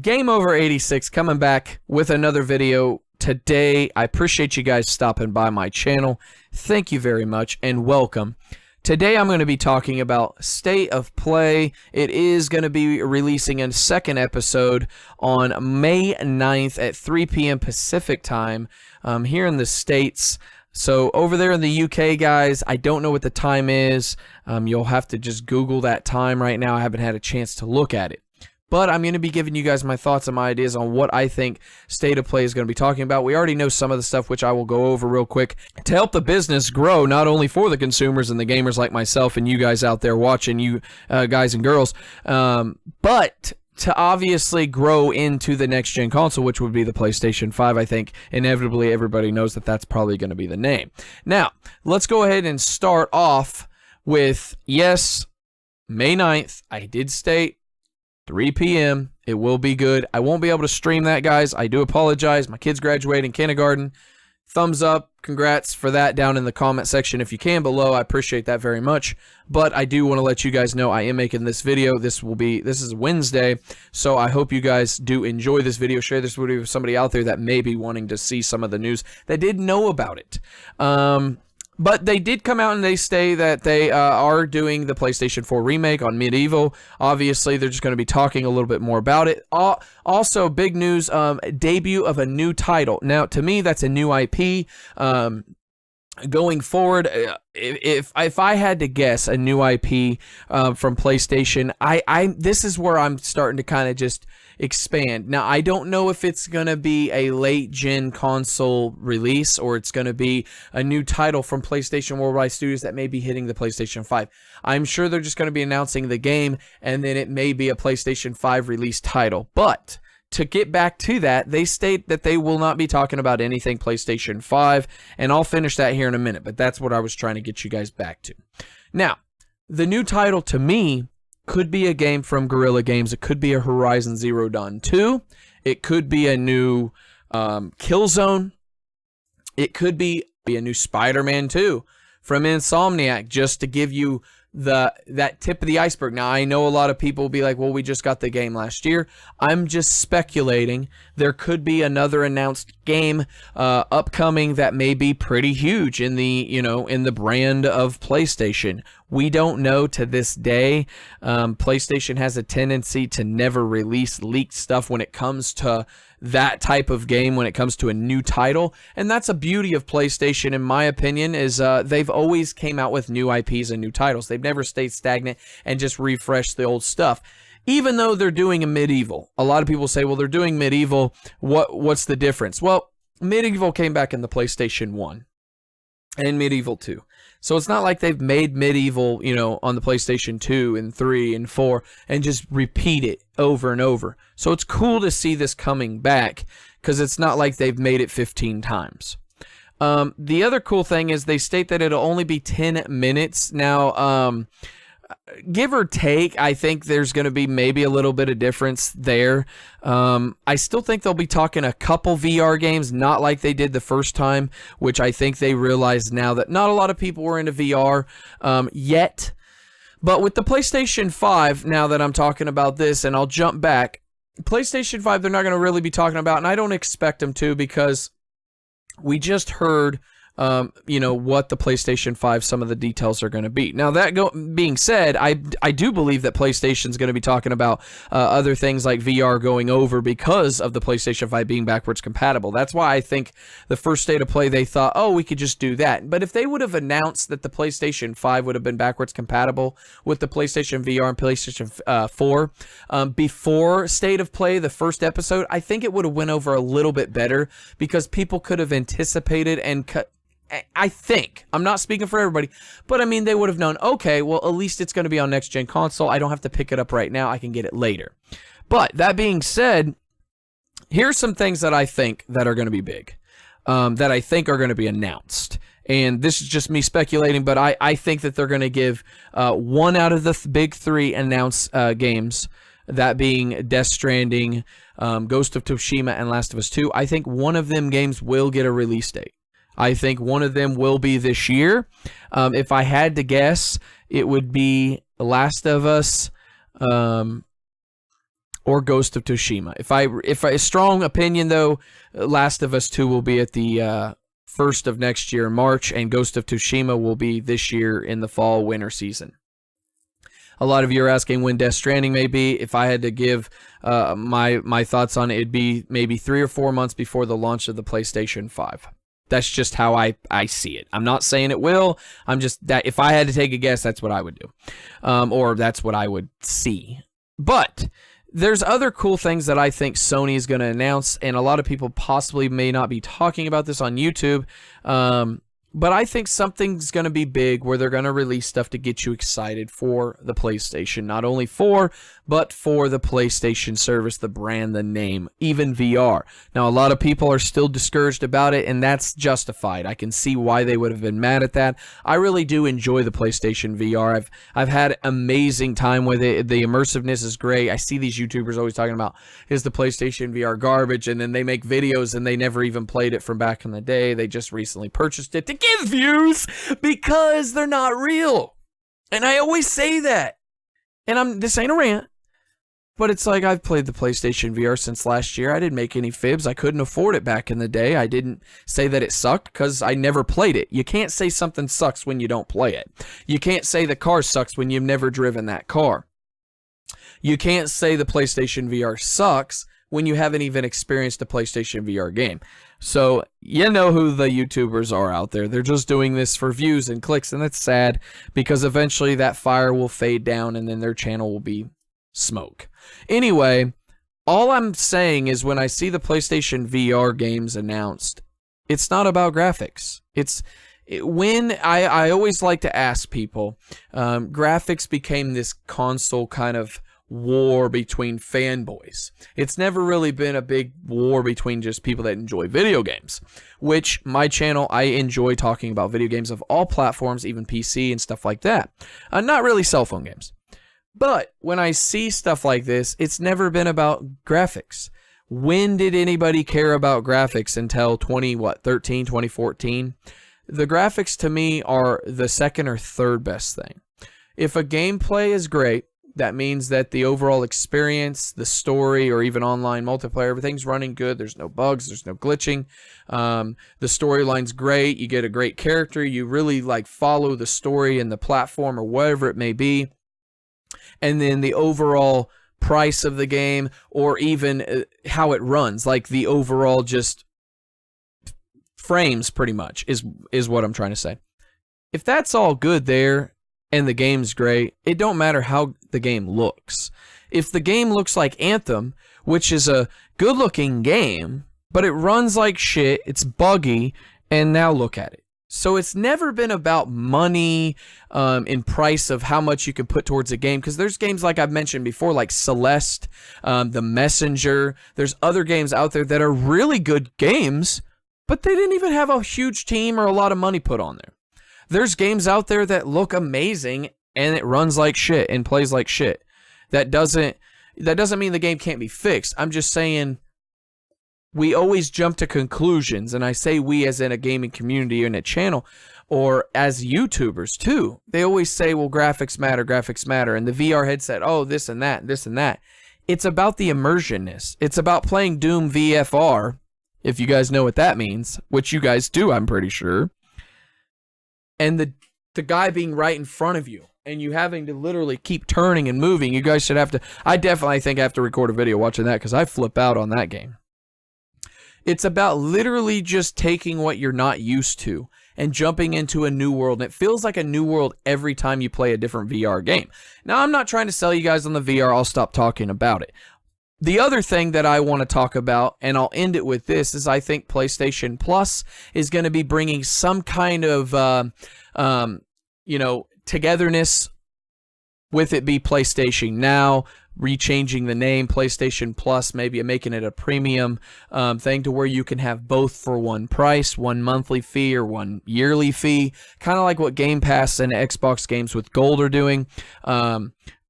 Game Over 86 coming back with another video today. I appreciate you guys stopping by my channel. Thank you very much and welcome. Today I'm going to be talking about State of Play. It is going to be releasing a second episode on May 9th at 3 p.m. Pacific time here in the States. So over there in the UK, guys, I don't know what the time is. You'll have to just Google that time right now. I haven't had a chance to look at it. But I'm going to be giving you guys my thoughts and my ideas on what I think State of Play is going to be talking about. We already know some of the stuff, which I will go over real quick to help the business grow, not only for the consumers and the gamers like myself and you guys out there watching, you guys and girls, but to obviously grow into the next-gen console, which would be the PlayStation 5. I think inevitably everybody knows that that's probably going to be the name. Now, let's go ahead and start off with, yes, May 9th, I did state 3 p.m. It will be good. I won't be able to stream that, guys. I do apologize. My kid's graduating kindergarten. Thumbs up. Congrats for that down in the comment section if you can below. I appreciate that very much. But I do want to let you guys know I am making this video. This is Wednesday, so I hope you guys do enjoy this video. Share this video with somebody out there that may be wanting to see some of the news that didn't know about it. But they did come out and they say that they are doing the PlayStation 4 remake on Medieval. Obviously, they're just going to be talking a little bit more about it. Also, big news, debut of a new title. Now, to me, that's a new IP. Going forward, if I had to guess a new IP from PlayStation, this is where I'm starting to kind of just expand. Now, I don't know if it's going to be a late-gen console release or it's going to be a new title from PlayStation Worldwide Studios that may be hitting the PlayStation 5. I'm sure they're just going to be announcing the game, and then it may be a PlayStation 5 release title. But to get back to that, they state that they will not be talking about anything PlayStation 5, and I'll finish that here in a minute, but that's what I was trying to get you guys back to. Now, the new title to me could be a game from Guerrilla Games. It could be a Horizon Zero Dawn 2. It could be a new Killzone. It could be a new Spider-Man 2 from Insomniac, just to give you that tip of the iceberg. Now, I know a lot of people will be like, well, we just got the game last year. I'm just speculating. There could be another announced game upcoming that may be pretty huge in the, in the brand of PlayStation. We don't know to this day. PlayStation has a tendency to never release leaked stuff when it comes to that type of game, when it comes to a new title. And that's a beauty of PlayStation, in my opinion, is they've always came out with new IPs and new titles. They've never stayed stagnant and just refreshed the old stuff. Even though they're doing a Medieval, a lot of people say, well, they're doing Medieval. What's the difference? Well, Medieval came back in the PlayStation 1 and Medieval 2. So it's not like they've made Medieval, on the PlayStation 2 and 3 and 4 and just repeat it over and over. So it's cool to see this coming back because it's not like they've made it 15 times. The other cool thing is they state that it'll only be 10 minutes. Now, give or take, I think there's going to be maybe a little bit of difference there. I still think they'll be talking a couple VR games, not like they did the first time, which I think they realize now that not a lot of people were into VR yet. But with the PlayStation 5, now that I'm talking about this, and I'll jump back, PlayStation 5 they're not going to really be talking about, and I don't expect them to, because we just heard what the PlayStation 5, some of the details are going to be. Now, that being said, I do believe that PlayStation's going to be talking about other things like VR going over because of the PlayStation 5 being backwards compatible. That's why I think the first State of Play, they thought, oh, we could just do that. But if they would have announced that the PlayStation 5 would have been backwards compatible with the PlayStation VR and PlayStation 4 before State of Play, the first episode, I think it would have went over a little bit better because people could have anticipated and I think, I'm not speaking for everybody, but I mean, they would have known, okay, well, at least it's going to be on next-gen console. I don't have to pick it up right now. I can get it later. But that being said, here's some things that I think that are going to be big, that I think are going to be announced. And this is just me speculating, but I think that they're going to give one out of the big three announced games, that being Death Stranding, Ghost of Tsushima, and Last of Us 2. I think one of them games will get a release date. I think one of them will be this year. If I had to guess, it would be Last of Us or Ghost of Tsushima. If a strong opinion though, Last of Us 2 will be at the first of next year in March, and Ghost of Tsushima will be this year in the fall winter season. A lot of you are asking when Death Stranding may be. If I had to give my thoughts on it, it'd be maybe 3 or 4 months before the launch of the PlayStation 5. That's just how I see it. I'm not saying it will. I'm just that if I had to take a guess, that's what I would do, or that's what I would see. But there's other cool things that I think Sony is going to announce, and a lot of people possibly may not be talking about this on YouTube. But I think something's going to be big where they're going to release stuff to get you excited for the PlayStation. Not only for, but for the PlayStation service, the brand, the name, even VR. Now, a lot of people are still discouraged about it, and that's justified. I can see why they would have been mad at that. I really do enjoy the PlayStation VR. I've had amazing time with it. The immersiveness is great. I see these YouTubers always talking about, is the PlayStation VR garbage? And then they make videos, and they never even played it from back in the day. They just recently purchased it to get views because they're not real. And I always say that. And this ain't a rant, but it's like I've played the PlayStation VR since last year. I didn't make any fibs. I couldn't afford it back in the day. I didn't say that it sucked because I never played it. You can't say something sucks when you don't play it. You can't say the car sucks when you've never driven that car. You can't say the PlayStation VR sucks when you haven't even experienced a PlayStation VR game. So you know who the YouTubers are out there. They're just doing this for views and clicks, and that's sad because eventually that fire will fade down and then their channel will be smoke. Anyway, all I'm saying is when I see the PlayStation VR games announced, it's not about graphics. When I always like to ask people, graphics became this console kind of war between fanboys. It's never really been a big war between just people that enjoy video games, which my channel, I enjoy talking about video games of all platforms, even PC and stuff like that. Not really cell phone games. But when I see stuff like this, it's never been about graphics. When did anybody care about graphics until 2014? The graphics to me are the second or third best thing. If a gameplay is great, that means that the overall experience, the story, or even online multiplayer, everything's running good. There's no bugs. There's no glitching. The storyline's great. You get a great character. You really follow the story and the platform or whatever it may be. And then the overall price of the game, or even how it runs, like the overall just frames pretty much is what I'm trying to say. If that's all good there, and the game's great, it don't matter how the game looks. If the game looks like Anthem, which is a good-looking game, but it runs like shit, it's buggy, and now look at it. So it's never been about money in price of how much you can put towards a game, because there's games like I've mentioned before, like Celeste, The Messenger. There's other games out there that are really good games, but they didn't even have a huge team or a lot of money put on there. There's games out there that look amazing and it runs like shit and plays like shit. That doesn't mean the game can't be fixed. I'm just saying we always jump to conclusions, and I say we as in a gaming community and a channel, or as YouTubers too. They always say, well, graphics matter, and the VR headset, oh, this and that, this and that. It's about the immersionness. It's about playing Doom VFR, if you guys know what that means, which you guys do, I'm pretty sure. And the guy being right in front of you, and you having to literally keep turning and moving. You guys should have to, I definitely think I have to record a video watching that, because I flip out on that game. It's about literally just taking what you're not used to and jumping into a new world. And it feels like a new world every time you play a different VR game. Now, I'm not trying to sell you guys on the VR. I'll stop talking about it. The other thing that I want to talk about, and I'll end it with this, is I think PlayStation Plus is going to be bringing some kind of, togetherness with it be PlayStation Now, rechanging the name PlayStation Plus, maybe making it a premium thing to where you can have both for one price, one monthly fee or one yearly fee, kind of like what Game Pass and Xbox games with Gold are doing.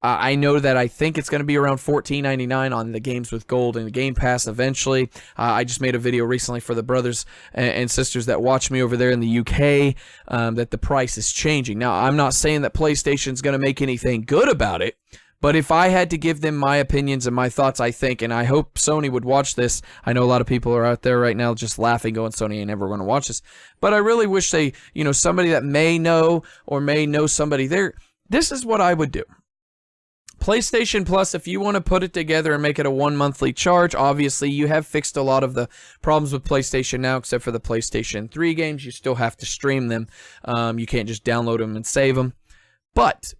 I know that I think it's going to be around $14.99 on the games with Gold and the Game Pass eventually. I just made a video recently for the brothers and sisters that watch me over there in the UK that the price is changing. Now, I'm not saying that PlayStation's going to make anything good about it, But if I had to give them my opinions and my thoughts, I think, and I hope Sony would watch this. I know a lot of people are out there right now just laughing, going, Sony ain't never going to watch this. But I really wish they, you know, somebody that may know or may know somebody there, this is what I would do. PlayStation Plus, if you want to put it together and make it a 1 monthly charge, obviously you have fixed a lot of the problems with PlayStation now, except for the PlayStation 3 games. You still have to stream them. You can't just download them and save them. But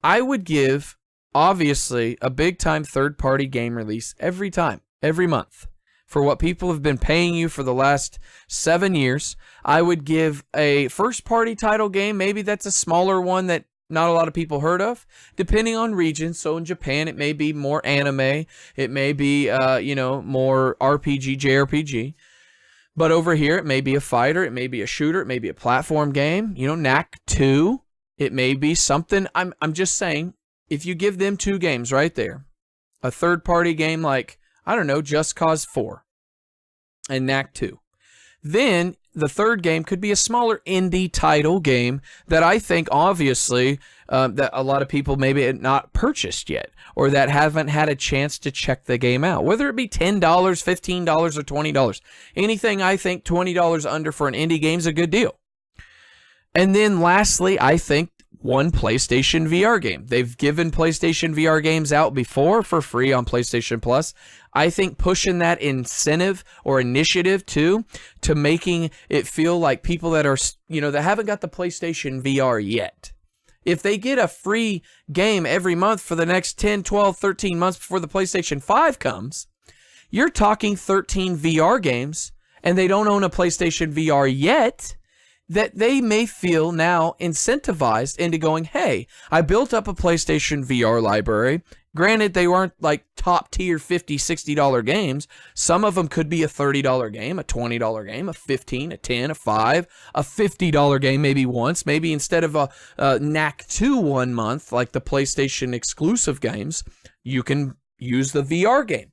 I would give, obviously, a big-time third-party game release every month. For what people have been paying you for the last 7 years, I would give a first-party title game. Maybe that's a smaller one that not a lot of people heard of, depending on region. So in Japan, it may be more anime. It may be, you know, more RPG, JRPG. But over here, it may be a fighter. It may be a shooter. It may be a platform game. You know, Knack 2. It may be something. I'm just saying, if you give them 2 games right there, a third-party game like, I don't know, Just Cause 4 and Knack 2, then the third game could be a smaller indie title game that I think, obviously, that a lot of people maybe had not purchased yet, or that haven't had a chance to check the game out. Whether it be $10, $15, or $20. Anything I think $20 under for an indie game is a good deal. And then lastly, I think one PlayStation VR game. They've given PlayStation VR games out before for free on PlayStation Plus. I think pushing that incentive or initiative too, to making it feel like people that are, you know, that haven't got the PlayStation VR yet, if they get a free game every month for the next 10, 12, 13 months before the PlayStation 5 comes, you're talking 13 VR games, and they don't own a PlayStation VR yet, that they may feel now incentivized into going, hey, I built up a PlayStation VR library. Granted, they weren't like top tier $50, $60 games. Some of them could be a $30 game, a $20 game, a $15, a $10, a $5, a $50 game maybe once. Maybe instead of a Knack 2 1 month, like the PlayStation exclusive games, you can use the VR game.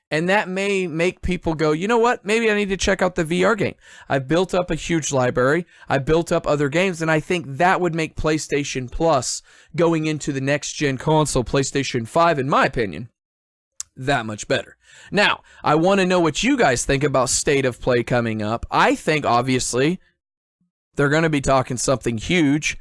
And that may make people go, you know what? Maybe I need to check out the VR game. I've built up a huge library. I built up other games, and I think that would make PlayStation Plus going into the next-gen console, PlayStation 5, in my opinion, that much better. Now, I want to know what you guys think about State of Play coming up. I think, obviously, they're going to be talking something huge.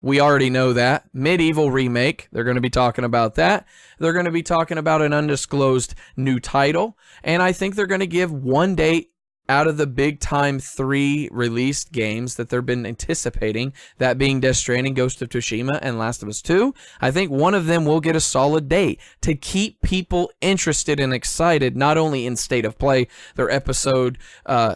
We already know that. Medieval remake. They're going to be talking about that. They're going to be talking about an undisclosed new title. And I think they're going to give one date out of the big time 3 released games that they've been anticipating, that being Death Stranding, Ghost of Tsushima, and Last of Us 2. I think one of them will get a solid date to keep people interested and excited, not only in State of Play, their episode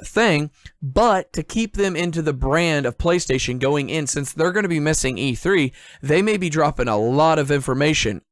thing, but to keep them into the brand of PlayStation going in. Since they're going to be missing E3, they may be dropping a lot of information.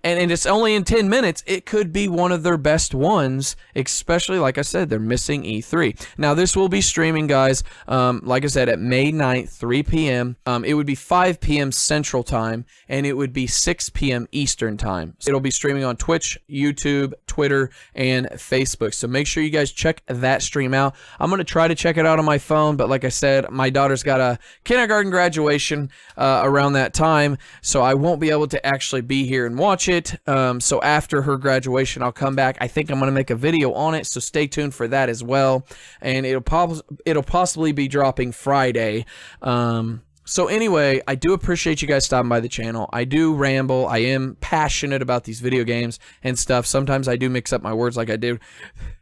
And it's only in 10 minutes. It could be one of their best ones, especially, like I said, they're missing E3. Now, this will be streaming, guys, like I said, at May 9th, 3 p.m. It would be 5 p.m. Central Time, and it would be 6 p.m. Eastern Time. It'll be streaming on Twitch, YouTube, Twitter, and Facebook. So make sure you guys check that stream out. I'm going to try to check it out on my phone, but like I said, my daughter's got a kindergarten graduation around that time, so I won't be able to actually be here and watch it. So after her graduation, I'll come back. I think I'm going to make a video on it, so stay tuned for that as well. And it'll possibly be dropping Friday. So anyway, I do appreciate you guys stopping by the channel. I do ramble. I am passionate about these video games and stuff. Sometimes I do mix up my words like I did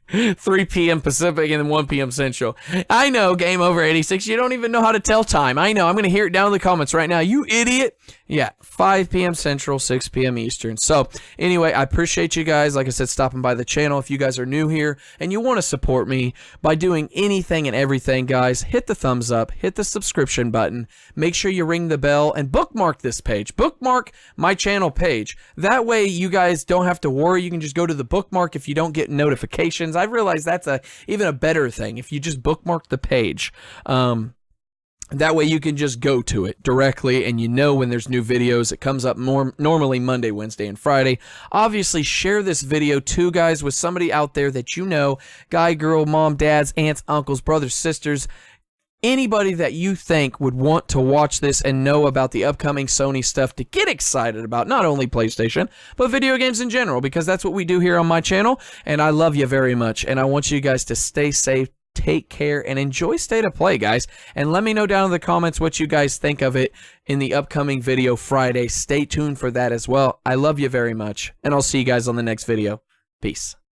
3 p.m. Pacific and then 1 p.m. Central. I know, Game Over 86, you don't even know how to tell time. I know, I'm going to hear it down in the comments right now. You idiot. Yeah, 5 p.m. Central, 6 p.m. Eastern. So anyway, I appreciate you guys, like I said, stopping by the channel. If you guys are new here and you want to support me by doing anything and everything, guys, hit the thumbs up, hit the subscription button, make sure you ring the bell, and bookmark this page. Bookmark my channel page. That way you guys don't have to worry. You can just go to the bookmark if you don't get notifications. I realize that's even a better thing if you just bookmark the page. That way you can just go to it directly and you know when there's new videos. It comes up normally Monday, Wednesday, and Friday. Obviously, share this video too, guys, with somebody out there that you know, guy, girl, mom, dads, aunts, uncles, brothers, sisters, anybody that you think would want to watch this and know about the upcoming Sony stuff to get excited about, not only PlayStation, but video games in general, because that's what we do here on my channel, and I love you very much, and I want you guys to stay safe, take care, and enjoy State of Play, guys. And let me know down in the comments what you guys think of it in the upcoming video Friday. Stay tuned for that as well. I love you very much, and I'll see you guys on the next video. Peace.